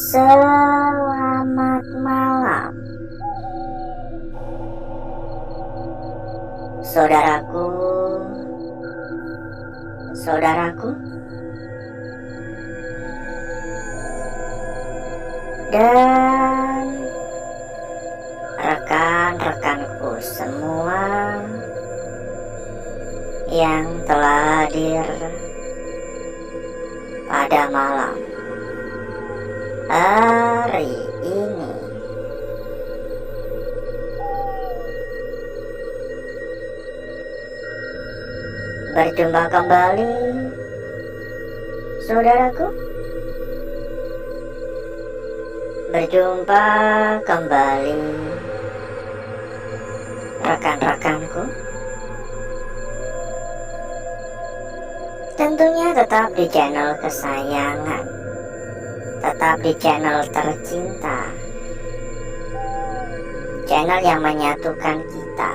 Selamat malam, saudaraku, saudaraku, dan rekan-rekanku semua yang telah hadir pada malam hari ini. Berjumpa kembali, saudaraku. Berjumpa kembali, rekan-rekanku. Tentunya tetap di channel kesayangan, tetap di channel tercinta, channel yang menyatukan kita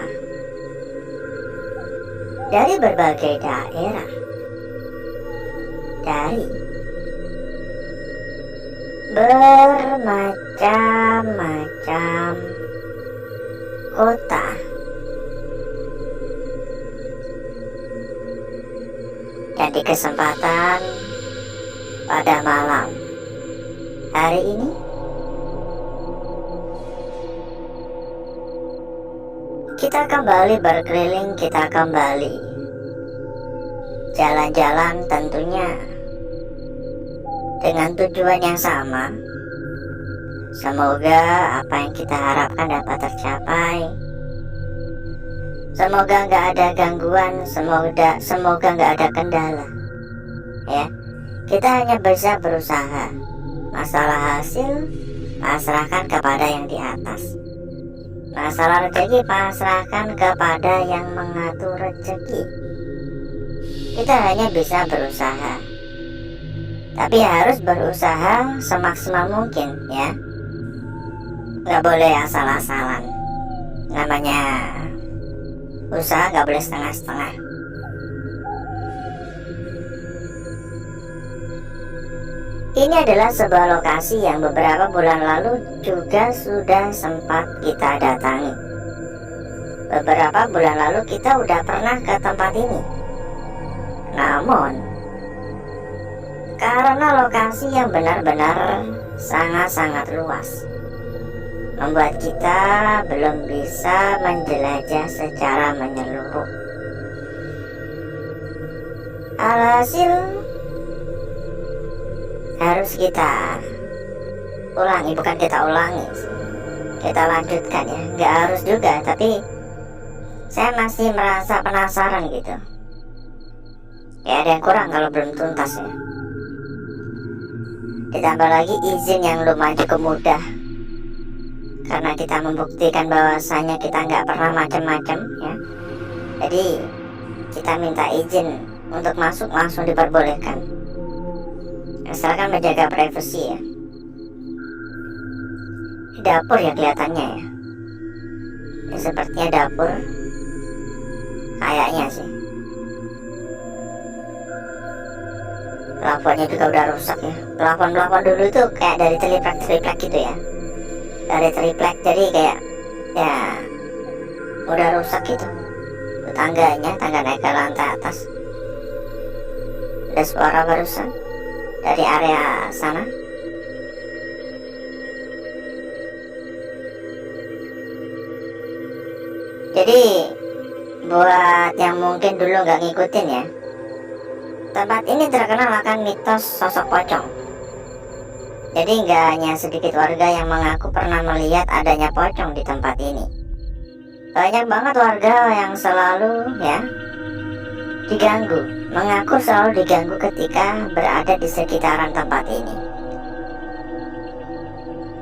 dari berbagai daerah, dari bermacam-macam kota. Dan di kesempatan pada malam hari ini, kita kembali berkeliling, kita kembali jalan-jalan, tentunya dengan tujuan yang sama. Semoga apa yang kita harapkan dapat tercapai. Semoga nggak ada gangguan, semoga nggak ada kendala. Ya, kita hanya bisa berusaha. Masalah hasil pasrahkan kepada yang di atas. Masalah rezeki pasrahkan kepada yang mengatur rezeki. Kita hanya bisa berusaha, tapi harus berusaha semaksimal mungkin, ya. Nggak boleh asal-asalan. Namanya usaha nggak boleh setengah-setengah. Ini adalah sebuah lokasi yang beberapa bulan lalu juga sudah sempat kita datangi. Beberapa bulan lalu kita udah pernah ke tempat ini. Namun, karena lokasi yang benar-benar sangat-sangat luas, membuat kita belum bisa menjelajah secara menyeluruh. Alhasil harus kita ulangi, bukan kita ulangi, kita lanjutkan, ya. Nggak harus juga, tapi saya masih merasa penasaran gitu. Ya, ada yang kurang kalau belum tuntas, ya. Ditambah lagi izin yang lumayan cukup mudah, karena kita membuktikan bahwasanya kita nggak pernah macam-macam, ya. Jadi kita minta izin untuk masuk, langsung diperbolehkan, asalkan menjaga privasi, ya. Di dapur ya kelihatannya, ya. Ini sepertinya dapur, kayaknya sih. Plafonnya juga udah rusak, ya. Plafon dulu tuh kayak dari triplek gitu, ya. Dari triplek, jadi kayak ya udah rusak gitu. Tangganya, tangga naik ke lantai atas. Ada suara barusan dari area sana. Jadi buat yang mungkin dulu nggak ngikutin, ya, tempat ini terkenal akan mitos sosok pocong. Jadi nggak hanya sedikit warga yang mengaku pernah melihat adanya pocong di tempat ini. Banyak banget warga yang selalu, ya, diganggu, mengaku selalu diganggu ketika berada di sekitaran tempat ini.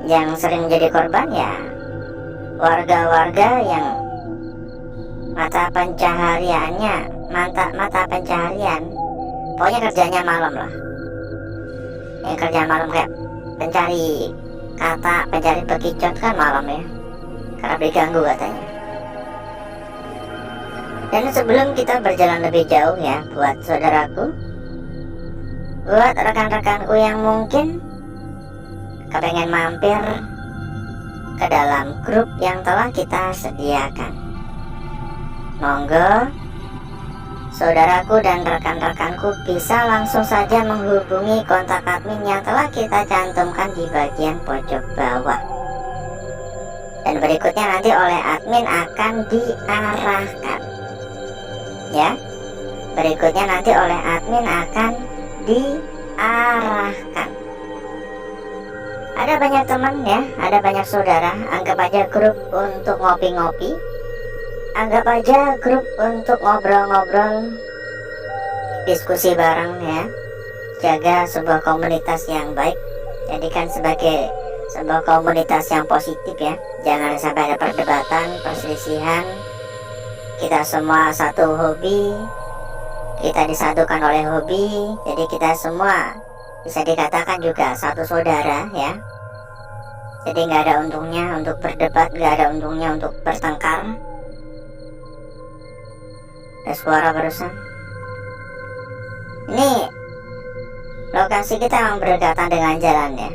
Yang sering menjadi korban, ya, warga-warga yang mata pencaharian, pokoknya kerjanya malam lah. Yang kerja malam kayak pencari kata, pencari bekicot kan malam, ya, karena diganggu katanya. Dan sebelum kita berjalan lebih jauh, ya, buat saudaraku, buat rekan-rekanku yang mungkin kepengen mampir ke dalam grup yang telah kita sediakan, monggo saudaraku dan rekan-rekanku bisa langsung saja menghubungi kontak admin yang telah kita cantumkan di bagian pojok bawah. Dan berikutnya nanti oleh admin akan diarahkan, ya. Berikutnya nanti oleh admin akan diarahkan. Ada banyak teman ya, ada banyak saudara. Anggap aja grup untuk ngopi-ngopi, anggap aja grup untuk ngobrol-ngobrol, diskusi bareng ya. Jaga sebuah komunitas yang baik, jadikan sebagai sebuah komunitas yang positif ya. Jangan sampai ada perdebatan, perselisihan. Kita semua satu hobi, kita disatukan oleh hobi, jadi kita semua bisa dikatakan juga satu saudara ya. Jadi nggak ada untungnya untuk berdebat, nggak ada untungnya untuk bertengkar. Ada suara barusan. Ini lokasi kita memang berdekatan dengan jalan ya.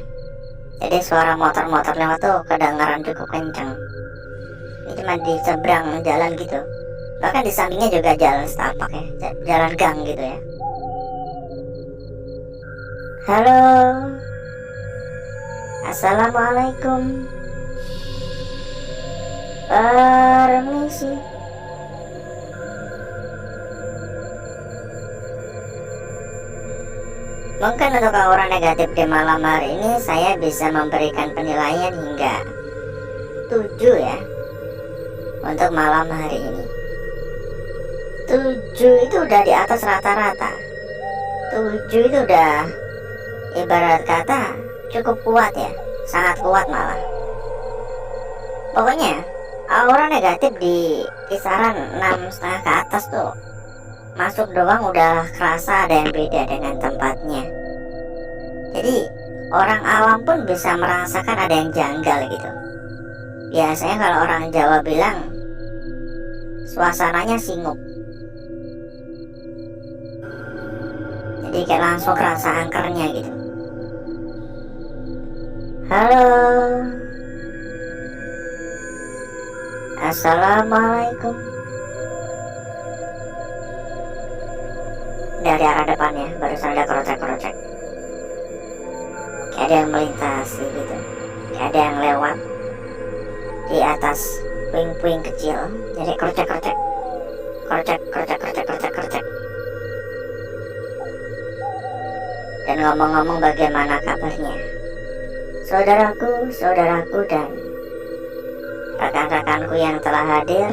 Jadi suara motor-motor lewat tuh kedengaran cukup kencang. Ini cuma di seberang jalan gitu. Bahkan di sampingnya juga jalan setapak ya, jalan gang gitu ya. Halo, assalamualaikum, permisi. Mungkin untuk aura negatif di malam hari ini saya bisa memberikan penilaian hingga 7 ya. Untuk malam hari ini 7 itu udah di atas rata-rata. 7 itu udah ibarat kata cukup kuat ya, sangat kuat malah. Pokoknya aura negatif di kisaran 6,5 ke atas tuh, masuk doang udah kerasa ada yang beda dengan tempatnya. Jadi orang awam pun bisa merasakan ada yang janggal gitu. Biasanya kalau orang Jawa bilang suasananya singgup. Jadi kayak langsung kerasa angkernya gitu. Halo, assalamualaikum. Dari arah depannya barusan ada kerocek-kerocek, kayak ada yang melintasi gitu, kayak ada yang lewat di atas puing-puing kecil. Jadi kerocek-kerocek, kerocek. Dan ngomong-ngomong, bagaimana kabarnya saudaraku dan rekan-rekanku yang telah hadir?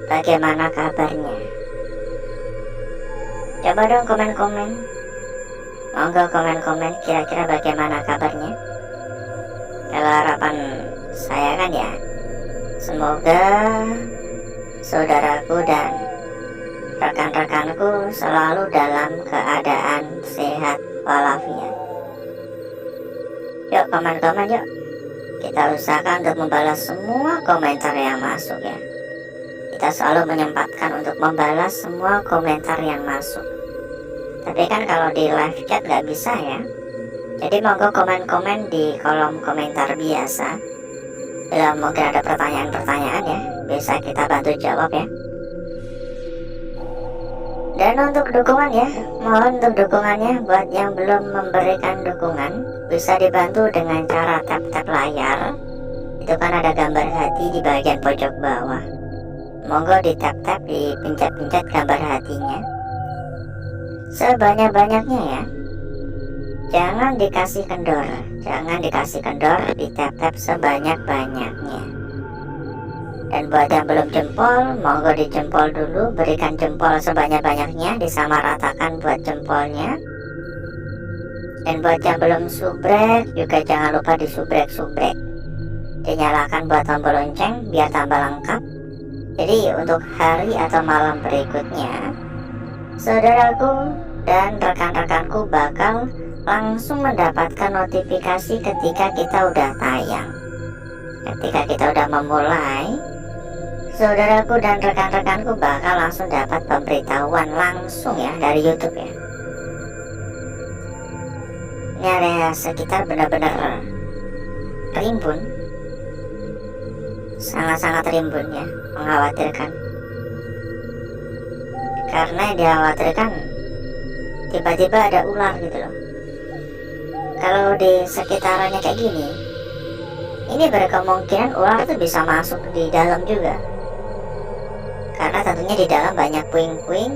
Bagaimana kabarnya? Coba dong komen-komen. Monggo komen-komen kira-kira bagaimana kabarnya. Kalau harapan saya kan ya, semoga saudaraku dan rekan-rekanku selalu dalam keadaan sehat walafiat. Yuk komen-komen yuk. Kita usahakan untuk membalas semua komentar yang masuk ya. Kita selalu menyempatkan untuk membalas semua komentar yang masuk. Tapi kan kalau di live chat nggak bisa ya. Jadi monggo komen-komen di kolom komentar biasa. Bila mungkin ada pertanyaan-pertanyaan ya, bisa kita bantu jawab ya. Dan untuk dukungan ya, mohon untuk dukungannya buat yang belum memberikan dukungan, bisa dibantu dengan cara tap-tap layar. Itu kan ada gambar hati di bagian pojok bawah. Monggo di tap-tap, dipencet-pencet gambar hatinya sebanyak-banyaknya ya. Jangan dikasih kendor, di tap-tap sebanyak-banyaknya. Dan buat yang belum jempol, monggo dijempol dulu, berikan jempol sebanyak-banyaknya, disamaratakan buat jempolnya. Dan buat yang belum subrek, juga jangan lupa disubrek-subrek. Dinyalakan buat tombol lonceng biar tambah lengkap. Jadi untuk hari atau malam berikutnya, saudaraku dan rekan-rekanku bakal langsung mendapatkan notifikasi ketika kita udah tayang. Ketika kita udah memulai, saudaraku dan rekan-rekanku bakal langsung dapat pemberitahuan langsung ya dari YouTube ya. Ini area sekitar benar-benar rimbun, sangat-sangat rimbun ya, mengkhawatirkan. Karena yang dikhawatirkan tiba-tiba ada ular gitu loh. Kalau di sekitarannya kayak gini, ini berkemungkinan ular tuh bisa masuk di dalam juga. Karena tentunya di dalam banyak puing-puing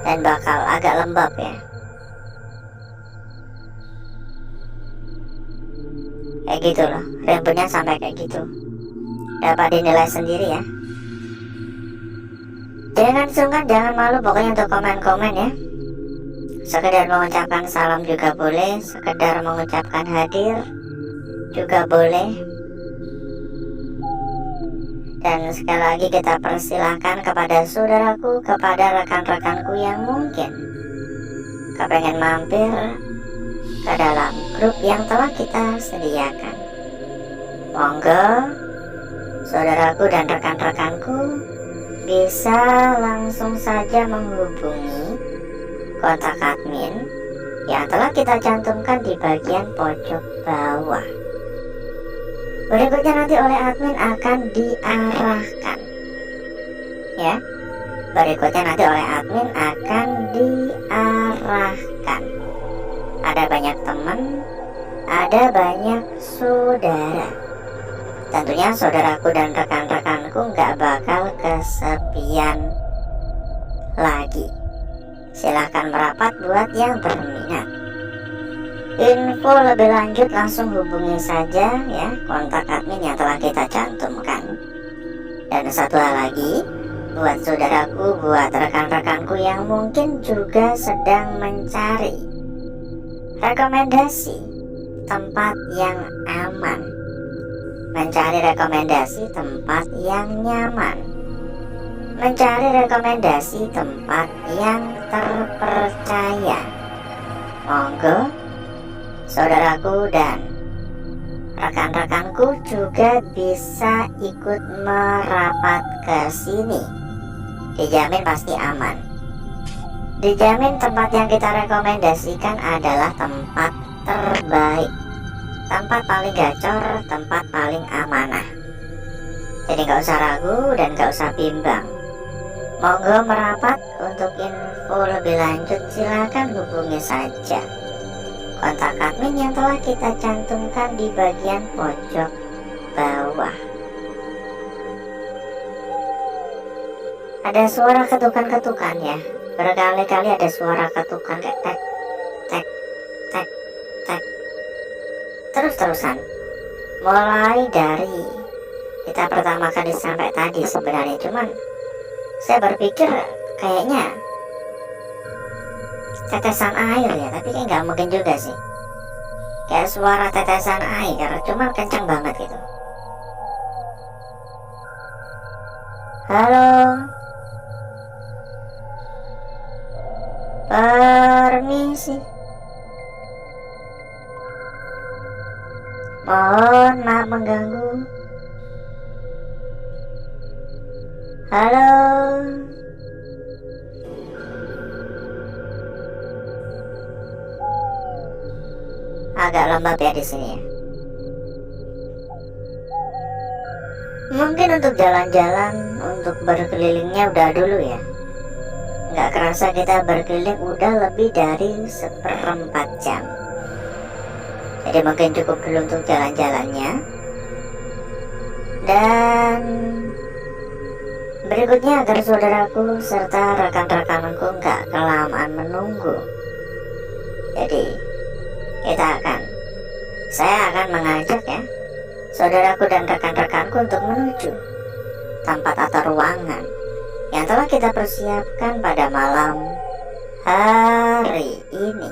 dan bakal agak lembab ya. Kayak gitu loh, rimbunnya sampai kayak gitu. Dapat dinilai sendiri ya. Jangan sungkan, jangan malu pokoknya untuk komen-komen ya. Sekedar mengucapkan salam juga boleh, sekedar mengucapkan hadir juga boleh. Dan sekali lagi kita persilahkan kepada saudaraku, kepada rekan-rekanku yang mungkin kepengen mampir ke dalam grup yang telah kita sediakan. Monggo saudaraku dan rekan-rekanku bisa langsung saja menghubungi kontak admin yang telah kita cantumkan di bagian pojok bawah. Berikutnya nanti oleh admin akan diarahkan ya. Berikutnya nanti oleh admin akan diarahkan. Ada banyak teman, ada banyak saudara. Tentunya saudaraku dan rekan-rekanku nggak bakal kesepian lagi. Silahkan merapat buat yang berminat. Info lebih lanjut langsung hubungi saja ya kontak admin yang telah kita cantumkan. Dan satu hal lagi, buat saudaraku, buat rekan-rekanku yang mungkin juga sedang mencari rekomendasi tempat yang aman, mencari rekomendasi tempat yang nyaman, mencari rekomendasi tempat yang terpercaya. Monggo saudaraku dan rekan-rekanku juga bisa ikut merapat ke sini. Dijamin pasti aman. Dijamin tempat yang kita rekomendasikan adalah tempat terbaik, tempat paling gacor, tempat paling amanah. Jadi gak usah ragu dan gak usah bimbang. Monggo merapat. Untuk info lebih lanjut silakan hubungi saja kontak admin yang telah kita cantumkan di bagian pojok bawah. Ada suara ketukan-ketukan ya, berkali-kali ada suara ketukan kayak tek tek tek tek terus-terusan. Mulai dari kita pertama kali sampai tadi sebenarnya, cuman saya berpikir kayaknya tetesan air ya, tapi kayak nggak mungkin juga sih. Kayak suara tetesan air, cuman kencang banget gitu. Halo, permisi, mohon maaf mengganggu. Halo, agak lembab ya di sini ya. Mungkin untuk jalan-jalan, untuk berkelilingnya udah dulu ya. Nggak kerasa kita berkeliling udah lebih dari 1/4 jam. Jadi mungkin cukup dulu untuk jalan-jalannya. Dan berikutnya agar saudaraku serta rekan-rekanku nggak kelamaan menunggu. Jadi saya akan mengajak ya saudaraku dan rekan-rekanku untuk menuju tempat atau ruangan yang telah kita persiapkan pada malam hari ini.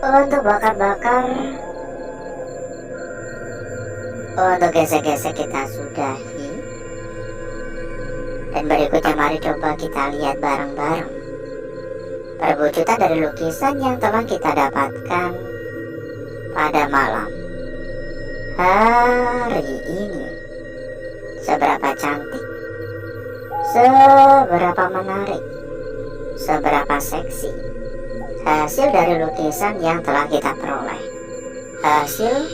Untuk bakar-bakar, untuk gesek-gesek kita sudahi. Dan berikutnya mari coba kita lihat bareng-bareng perwujudan dari lukisan yang telah kita dapatkan pada malam hari ini. Seberapa cantik, seberapa menarik, seberapa seksi hasil dari lukisan yang telah kita peroleh. Hasil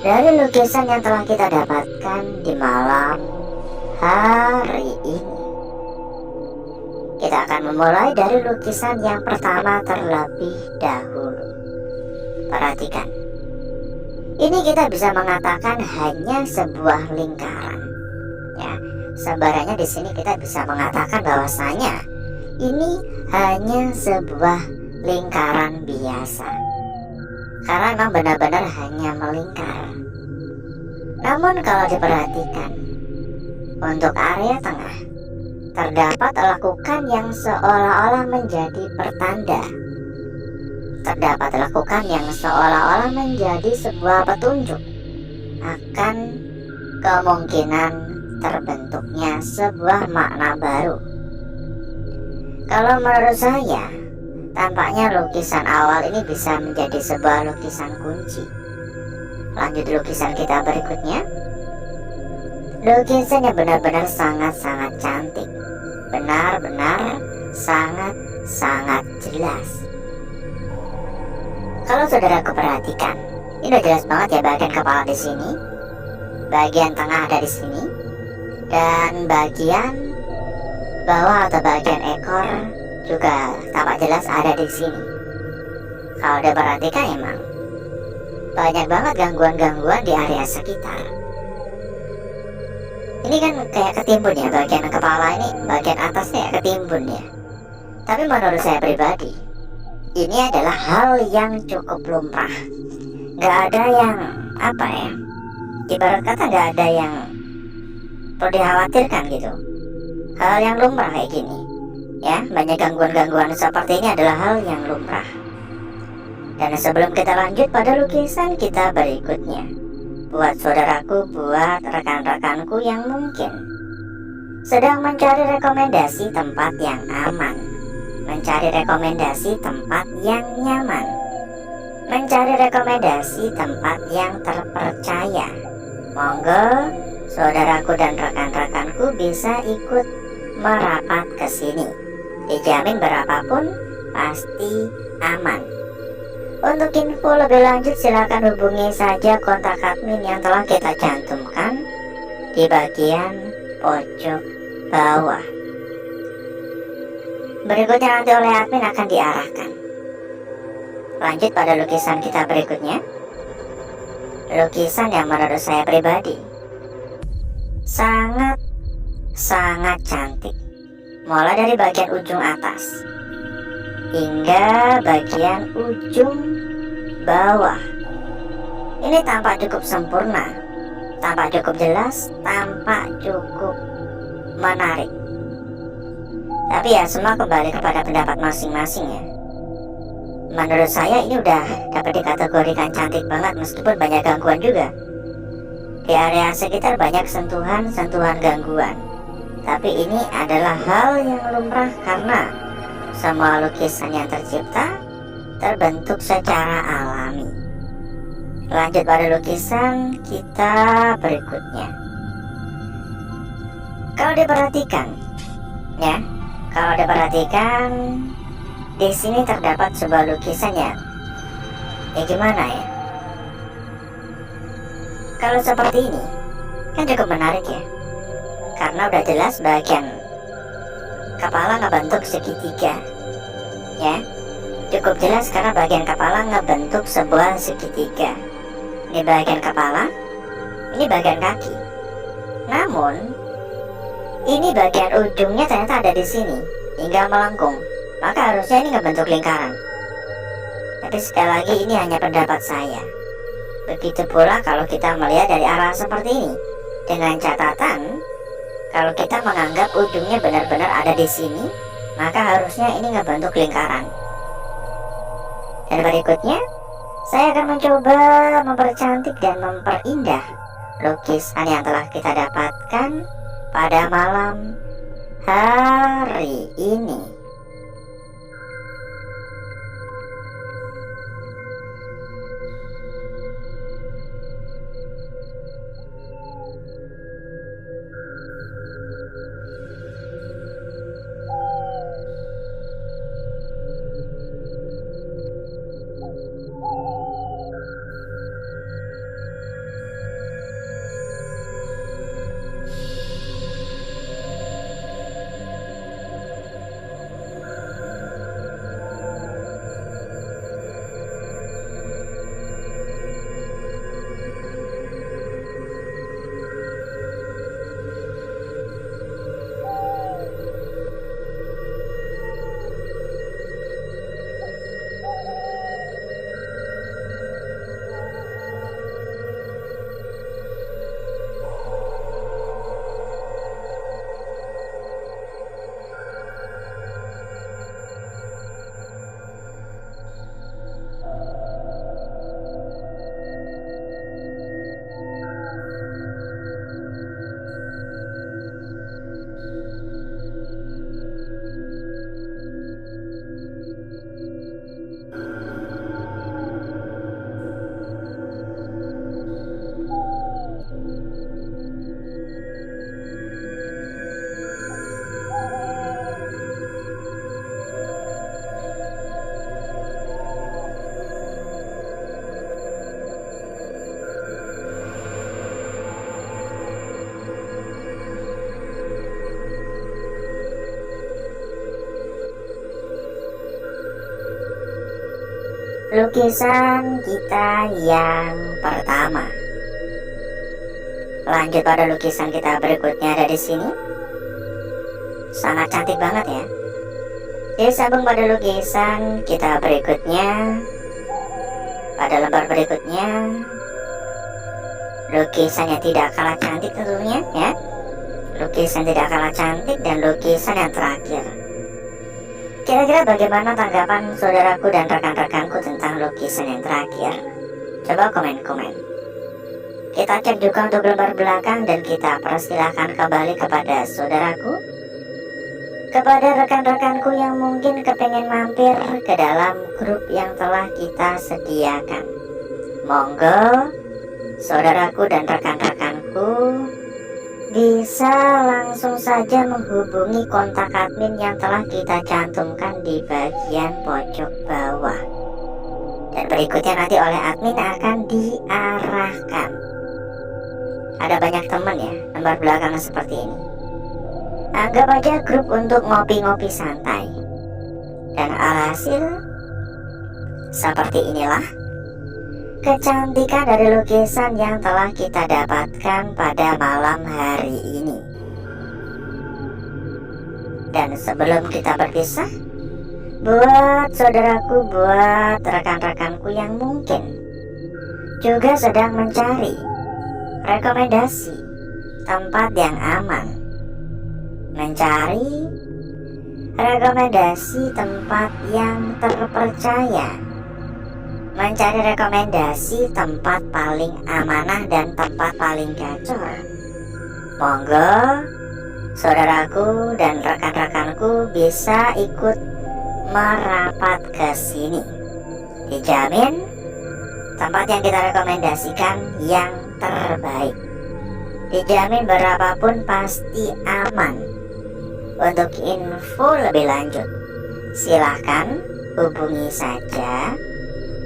dari lukisan yang telah kita dapatkan di malam hari ini. Kita akan memulai dari lukisan yang pertama terlebih dahulu. Perhatikan. Ini kita bisa mengatakan hanya sebuah lingkaran. Ya, sebenarnya di sini kita bisa mengatakan bahwasanya ini hanya sebuah lingkaran biasa. Karena memang benar-benar hanya melingkar. Namun kalau diperhatikan, untuk area tengah terdapat lekukan yang seolah-olah menjadi pertanda. Terdapat lekukan yang seolah-olah menjadi sebuah petunjuk akan kemungkinan terbentuknya sebuah makna baru. Kalau menurut saya, tampaknya lukisan awal ini bisa menjadi sebuah lukisan kunci. Lanjut lukisan kita berikutnya. Lukisan yang benar-benar sangat-sangat cantik. Benar-benar sangat-sangat jelas. Kalau saudaraku perhatikan, ini udah jelas banget ya bagian kepala di sini, bagian tengah ada di sini, dan bagian bawah atau bagian ekor juga tampak jelas ada di sini. Kalau diperhatikan emang banyak banget gangguan-gangguan di area sekitar. Ini kan kayak ketimbun ya, bagian kepala ini, bagian atasnya ya ketimbun ya. Tapi menurut saya pribadi, ini adalah hal yang cukup lumrah. Gak ada yang ibarat kata gak ada yang perlu dikhawatirkan gitu. Hal yang lumrah kayak gini ya, banyak gangguan-gangguan seperti ini adalah hal yang lumrah. Dan sebelum kita lanjut pada lukisan kita berikutnya, buat saudaraku, buat rekan-rekanku yang mungkin sedang mencari rekomendasi tempat yang aman, mencari rekomendasi tempat yang nyaman, mencari rekomendasi tempat yang terpercaya, monggo saudaraku dan rekan-rekanku bisa ikut merapat ke sini. Dijamin berapapun pasti aman. Untuk info lebih lanjut silakan hubungi saja kontak admin yang telah kita cantumkan di bagian pojok bawah. Berikutnya nanti oleh admin akan diarahkan. Lanjut pada lukisan kita berikutnya. Lukisan yang menurut saya pribadi sangat cantik. Mulai dari bagian ujung atas hingga bagian ujung bawah. Ini tampak cukup sempurna, tampak cukup jelas, tampak cukup menarik. Tapi ya semua kembali kepada pendapat masing-masing ya. Menurut saya ini udah dapat dikategorikan cantik banget meskipun banyak gangguan juga. Di area sekitar banyak sentuhan-sentuhan gangguan. Tapi ini adalah hal yang lumrah karena semua lukisan yang tercipta terbentuk secara alami. Lanjut pada lukisan kita berikutnya. Kalau diperhatikan ya, kalau diperhatikan di sini terdapat sebuah lukisan ya gimana ya? Kalau seperti ini kan cukup menarik ya, karena udah jelas bagian kepala ngebentuk segitiga ya, cukup jelas karena bagian kepala ngebentuk sebuah segitiga. Ini bagian kepala, ini bagian kaki. Namun ini bagian ujungnya ternyata ada di sini hingga melengkung, maka harusnya ini ngebentuk lingkaran. Tapi sekali lagi ini hanya pendapat saya. Begitu pula kalau kita melihat dari arah seperti ini, dengan catatan kalau kita menganggap ujungnya benar-benar ada di sini, maka harusnya ini ngebentuk lingkaran. Dan berikutnya, saya akan mencoba mempercantik dan memperindah lukisan yang telah kita dapatkan pada malam hari ini. Lukisan kita yang pertama. Lanjut pada lukisan kita berikutnya ada di sini. Sangat cantik banget ya. Disambung pada lukisan kita berikutnya. Pada lembar berikutnya, lukisan yang tidak kalah cantik tentunya ya. Lukisan tidak kalah cantik dan lukisan yang terakhir. Kira-kira bagaimana tanggapan saudaraku dan rekan-rekanku tentang lukisan yang terakhir? Coba komen-komen. Kita cek juga untuk lembar belakang dan kita persilahkan kembali kepada saudaraku, kepada rekan-rekanku yang mungkin kepengen mampir ke dalam grup yang telah kita sediakan. Monggo saudaraku dan rekan-rekanku bisa langsung saja menghubungi kontak admin yang telah kita cantumkan di bagian pojok bawah. Dan berikutnya nanti oleh admin akan diarahkan. Ada banyak teman ya, lembar belakang seperti ini. Anggap aja grup untuk ngopi-ngopi santai. Dan alhasil seperti inilah kecantikan dari lukisan yang telah kita dapatkan pada malam hari ini. Dan sebelum kita berpisah, buat saudaraku, buat rekan-rekanku yang mungkin juga sedang mencari rekomendasi tempat yang aman, mencari rekomendasi tempat yang terpercaya, mencari rekomendasi tempat paling amanah dan tempat paling gacor, monggo saudaraku dan rekan-rekanku bisa ikut merapat ke sini. Dijamin tempat yang kita rekomendasikan yang terbaik. Dijamin berapapun pasti aman. Untuk info lebih lanjut, silahkan hubungi saja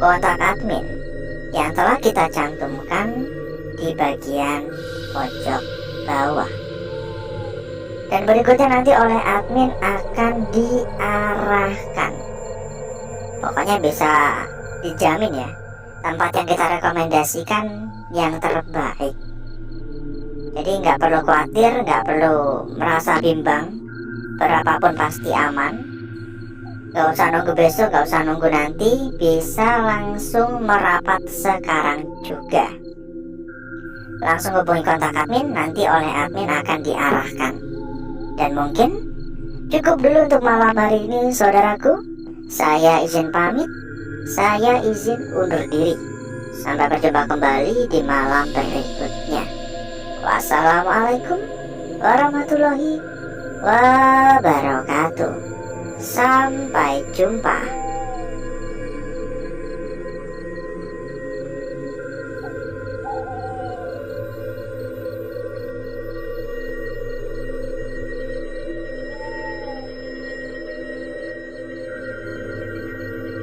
kontak admin yang telah kita cantumkan di bagian pojok bawah. Dan berikutnya nanti oleh admin akan diarahkan. Pokoknya bisa dijamin ya, tempat yang kita rekomendasikan yang terbaik. Jadi nggak perlu khawatir, nggak perlu merasa bimbang, berapapun pasti aman. Gak usah nunggu besok, gak usah nunggu nanti, bisa langsung merapat sekarang juga. Langsung hubungi kontak admin, nanti oleh admin akan diarahkan. Dan mungkin cukup dulu untuk malam hari ini saudaraku. Saya izin pamit. Saya izin undur diri. Sampai berjumpa kembali di malam berikutnya. Wassalamualaikum warahmatullahi wabarakatuh. Sampai jumpa.